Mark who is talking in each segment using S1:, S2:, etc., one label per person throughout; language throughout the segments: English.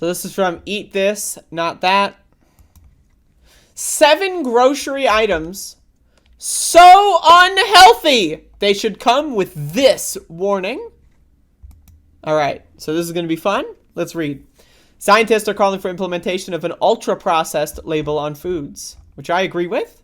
S1: So this is from Eat This, Not That. 7 grocery items so unhealthy they should come with this warning. All right, so this is going to be fun. Let's read. Scientists are calling for implementation of an ultra-processed label on foods, which I agree with.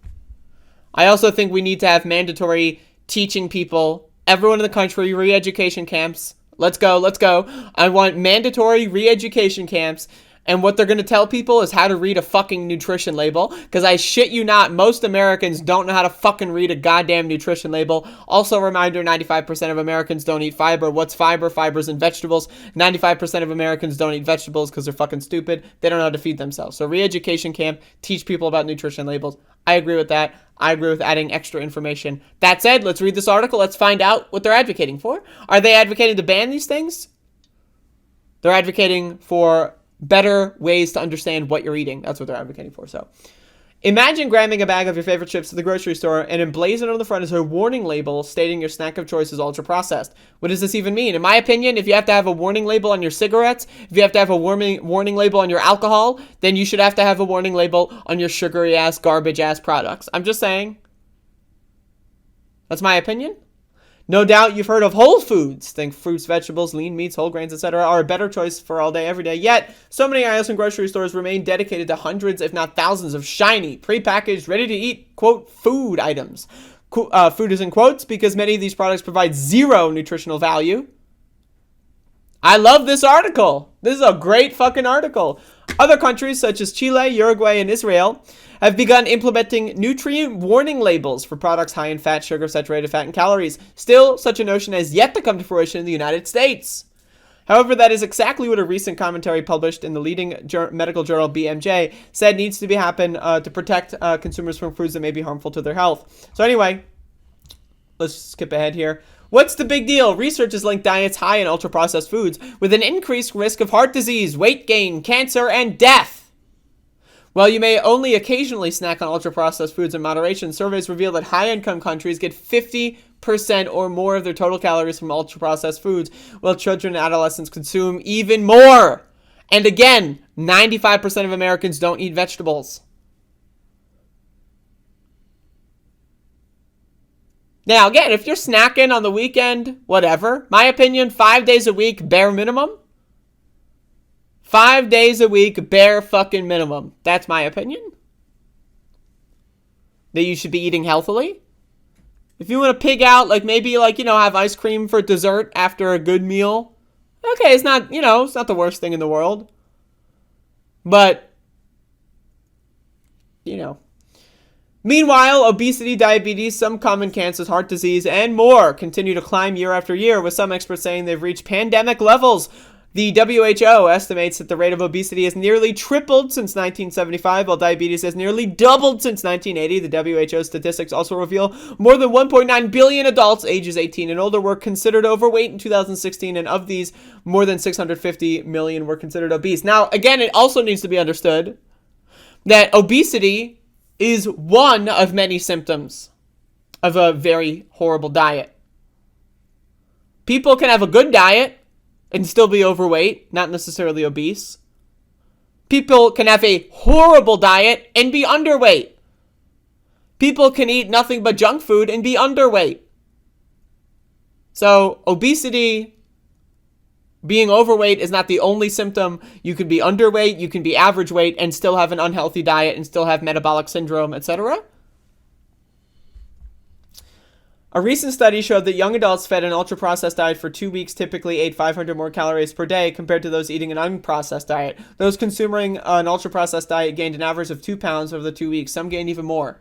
S1: I also think we need to have mandatory teaching people, everyone in the country, re-education camps. Let's go, let's go. I want mandatory re-education camps. And what they're going to tell people is how to read a fucking nutrition label. Because I shit you not, most Americans don't know how to fucking read a goddamn nutrition label. Also, a reminder, 95% of Americans don't eat fiber. What's fiber? Fiber's in vegetables. 95% of Americans don't eat vegetables because they're fucking stupid. They don't know how to feed themselves. So re-education camp, teach people about nutrition labels. I agree with that. I agree with adding extra information. That said, let's read this article. Let's find out what they're advocating for. Are they advocating to ban these things? They're advocating for better ways to understand what you're eating. That's what they're advocating for. So imagine grabbing a bag of your favorite chips at the grocery store and emblazoned on the front is a warning label stating your snack of choice is ultra processed. What does this even mean? In my opinion, if you have to have a warning label on your cigarettes, if you have to have a warning label on your alcohol, then you should have to have a warning label on your sugary ass, garbage ass products. I'm just saying. That's my opinion. No doubt you've heard of whole foods. Think fruits, vegetables, lean meats, whole grains, etc. are a better choice for all day, every day. Yet, so many aisles in grocery stores remain dedicated to hundreds, if not thousands, of shiny, prepackaged, ready-to-eat, quote, food items. Food is in quotes because many of these products provide zero nutritional value. I love this article. This is a great fucking article. Other countries such as Chile, Uruguay, and Israel have begun implementing nutrient warning labels for products high in fat, sugar, saturated fat, and calories. Still, such a notion has yet to come to fruition in the United States. However, that is exactly what a recent commentary published in the leading medical journal BMJ said needs to be happen to protect consumers from foods that may be harmful to their health. So anyway, let's skip ahead here. What's the big deal? Research has linked diets high in ultra-processed foods with an increased risk of heart disease, weight gain, cancer, and death. While you may only occasionally snack on ultra-processed foods in moderation, surveys reveal that high-income countries get 50% or more of their total calories from ultra-processed foods, while children and adolescents consume even more. And again, 95% of Americans don't eat vegetables. Now, again, if you're snacking on the weekend, whatever. My opinion, 5 days a week, bare minimum. 5 days a week, bare fucking minimum. That's my opinion. That you should be eating healthily. If you want to pig out, like maybe like, have ice cream for dessert after a good meal. Okay, it's not, it's not the worst thing in the world. But, Meanwhile, obesity, diabetes, some common cancers, heart disease, and more continue to climb year after year, with some experts saying they've reached pandemic levels. The WHO estimates that the rate of obesity has nearly tripled since 1975, while diabetes has nearly doubled since 1980. The WHO statistics also reveal more than 1.9 billion adults ages 18 and older were considered overweight in 2016, and of these, more than 650 million were considered obese. Now, again, it also needs to be understood that obesity is one of many symptoms of a very horrible diet. People can have a good diet and still be overweight, not necessarily obese. People can have a horrible diet and be underweight. People can eat nothing but junk food and be underweight. So, obesity, being overweight is not the only symptom. You can be underweight, you can be average weight, and still have an unhealthy diet and still have metabolic syndrome, etc. A recent study showed that young adults fed an ultra-processed diet for 2 weeks typically ate 500 more calories per day compared to those eating an unprocessed diet. Those consuming an ultra-processed diet gained an average of 2 pounds over the 2 weeks. Some gained even more.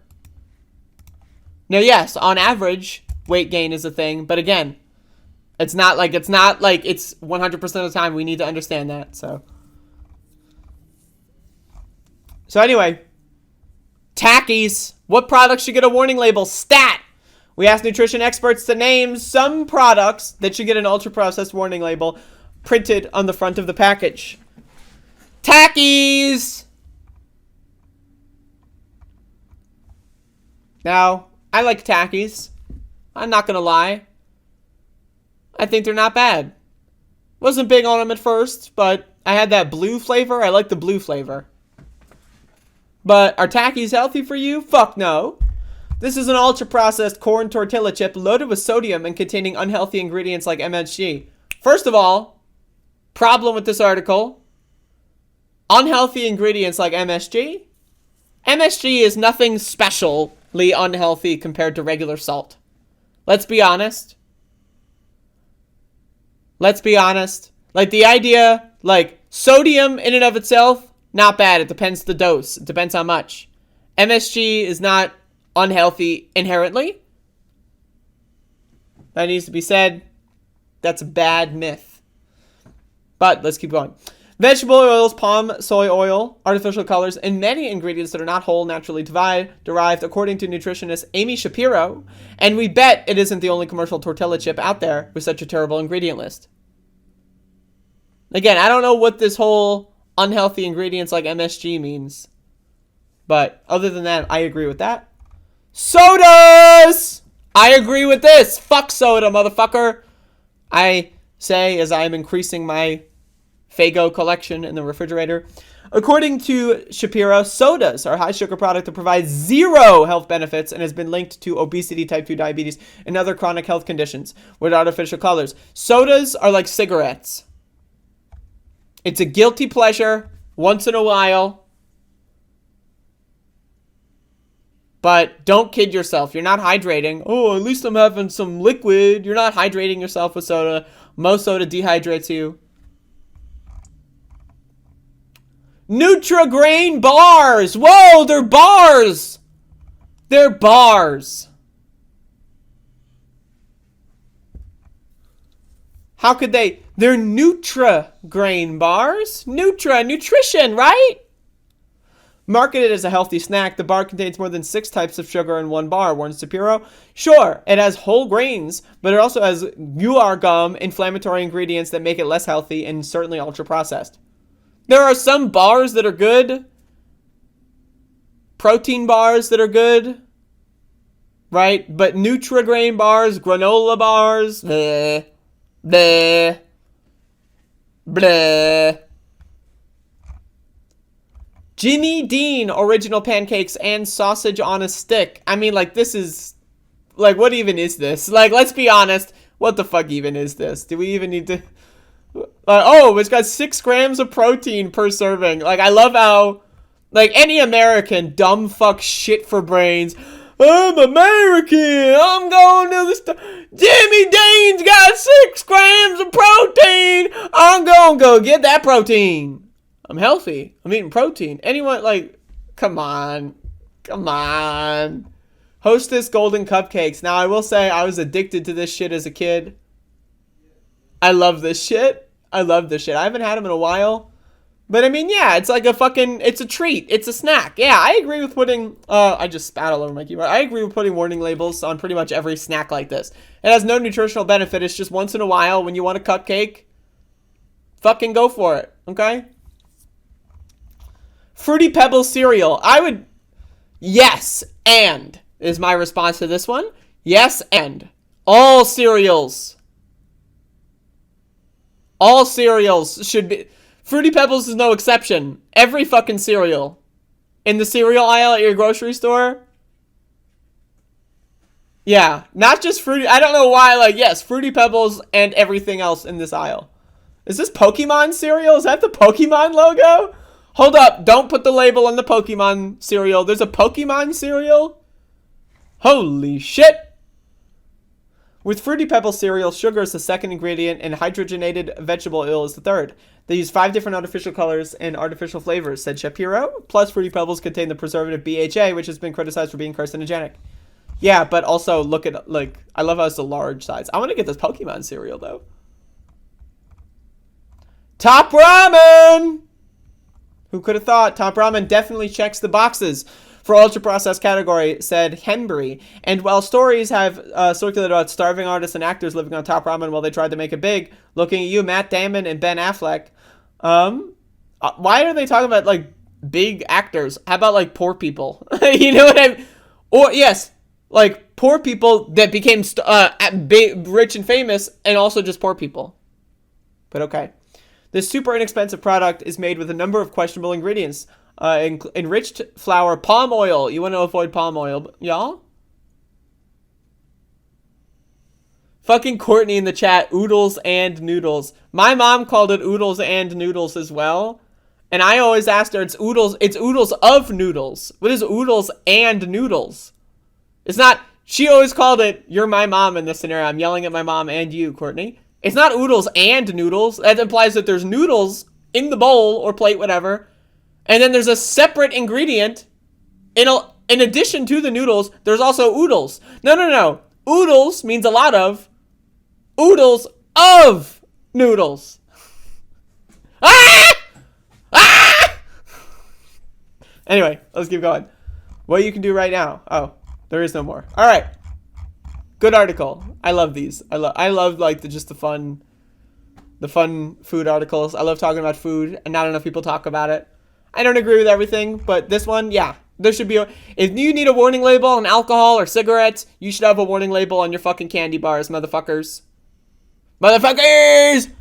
S1: Now, yes, on average, weight gain is a thing, but again, it's not like it's 100% of the time. We need to understand that. So anyway, Takis. What products should get a warning label? Stat. We asked nutrition experts to name some products that should get an ultra-processed warning label printed on the front of the package. Takis. Now, I like Takis. I'm not gonna lie. I think they're not bad. Wasn't big on them at first, but I had that blue flavor. I like the blue flavor. But are Takis healthy for you? Fuck no. This is an ultra-processed corn tortilla chip loaded with sodium and containing unhealthy ingredients like MSG. First of all, problem with this article. Unhealthy ingredients like MSG? MSG is nothing specially unhealthy compared to regular salt. Let's be honest. Let's be honest. Like the idea, like sodium in and of itself, not bad. It depends the dose. It depends how much. MSG is not unhealthy inherently. That needs to be said. That's a bad myth. But let's keep going. Vegetable oils, palm, soy oil, artificial colors, and many ingredients that are not whole, naturally derived, according to nutritionist Amy Shapiro. And we bet it isn't the only commercial tortilla chip out there with such a terrible ingredient list. Again, I don't know what this whole unhealthy ingredients like MSG means. But other than that, I agree with that. Sodas! I agree with this. Fuck soda, motherfucker. I say as I'm increasing my Faygo collection in the refrigerator. According to Shapiro, sodas are a high sugar product that provides zero health benefits and has been linked to obesity, type 2 diabetes, and other chronic health conditions with artificial colors. Sodas are like cigarettes. It's a guilty pleasure once in a while. But don't kid yourself. You're not hydrating. Oh, at least I'm having some liquid. You're not hydrating yourself with soda. Most soda dehydrates you. Nutra grain bars. Whoa, they're bars. They're bars. How could they? They're Nutra grain bars. Nutra, nutrition, right? Marketed as a healthy snack, the bar contains more than 6 types of sugar in one bar, warns Shapiro. Sure, it has whole grains, but it also has guar gum, inflammatory ingredients that make it less healthy and certainly ultra-processed. There are some bars that are good. Protein bars that are good. Right? But Nutri-Grain bars, granola bars, bleh, bleh, bleh. Jimmy Dean original pancakes and sausage on a stick. I mean, like, this is... Like, what even is this? Like, let's be honest. What the fuck even is this? Do we even need to... oh, it's got 6 grams of protein per serving. Like, I love how... Like, any American dumb fuck shit for brains... I'm American. I'm going to the store. Jimmy Dean's got 6 grams of protein. I'm going to go get that protein. I'm healthy. I'm eating protein. Anyone, like, come on. Come on. Hostess Golden Cupcakes. Now, I will say I was addicted to this shit as a kid. I love this shit. I love this shit. I haven't had them in a while. But, I mean, yeah, it's like a fucking, it's a treat. It's a snack. Yeah, I agree with putting, I just spat all over my keyboard. I agree with putting warning labels on pretty much every snack like this. It has no nutritional benefit. It's just once in a while when you want a cupcake, fucking go for it, okay? Fruity Pebbles cereal. I would, yes, and is my response to this one. Yes, and. All cereals. All cereals should be... Fruity Pebbles is no exception. Every fucking cereal. In the cereal aisle at your grocery store. Yeah, not just Fruity... I don't know why, like, yes, Fruity Pebbles and everything else in this aisle. Is this Pokemon cereal? Is that the Pokemon logo? Hold up, don't put the label on the Pokemon cereal. There's a Pokemon cereal? Holy shit. With Fruity Pebbles cereal, sugar is the second ingredient and hydrogenated vegetable oil is the third. They use 5 different artificial colors and artificial flavors, said Shapiro. Plus, Fruity Pebbles contain the preservative BHA, which has been criticized for being carcinogenic. Yeah, but also look at, like, I love how it's the large size. I want to get this Pokemon cereal, though. Top Ramen! Who could have thought? Top Ramen definitely checks the boxes for ultra-processed category, said Hembry. And while stories have circulated about starving artists and actors living on Top Ramen while they tried to make it big, looking at you, Matt Damon and Ben Affleck, why are they talking about, like, big actors? How about, like, poor people? You know what I mean? Or, yes, like, poor people that became rich and famous, and also just poor people. But okay. This super inexpensive product is made with a number of questionable ingredients. Enriched flour, palm oil. You want to avoid palm oil, y'all? Fucking Courtney in the chat, oodles and noodles. My mom called it oodles and noodles as well. And I always asked her, it's oodles of noodles. What is oodles and noodles? It's not, she always called it, you're my mom in this scenario. I'm yelling at my mom and you, Courtney. It's not oodles and noodles. That implies that there's noodles in the bowl or plate, whatever. And then there's a separate ingredient. In addition to the noodles, there's also oodles. No. Oodles means a lot of. Oodles of noodles. Ah! Ah! Anyway, let's keep going. What you can do right now. Oh, there is no more. All right. Good article. I love these. I love like the fun food articles. I love talking about food, and not enough people talk about it. I don't agree with everything, but this one, yeah. There should be if you need a warning label on alcohol or cigarettes, you should have a warning label on your fucking candy bars, motherfuckers. Motherfuckers!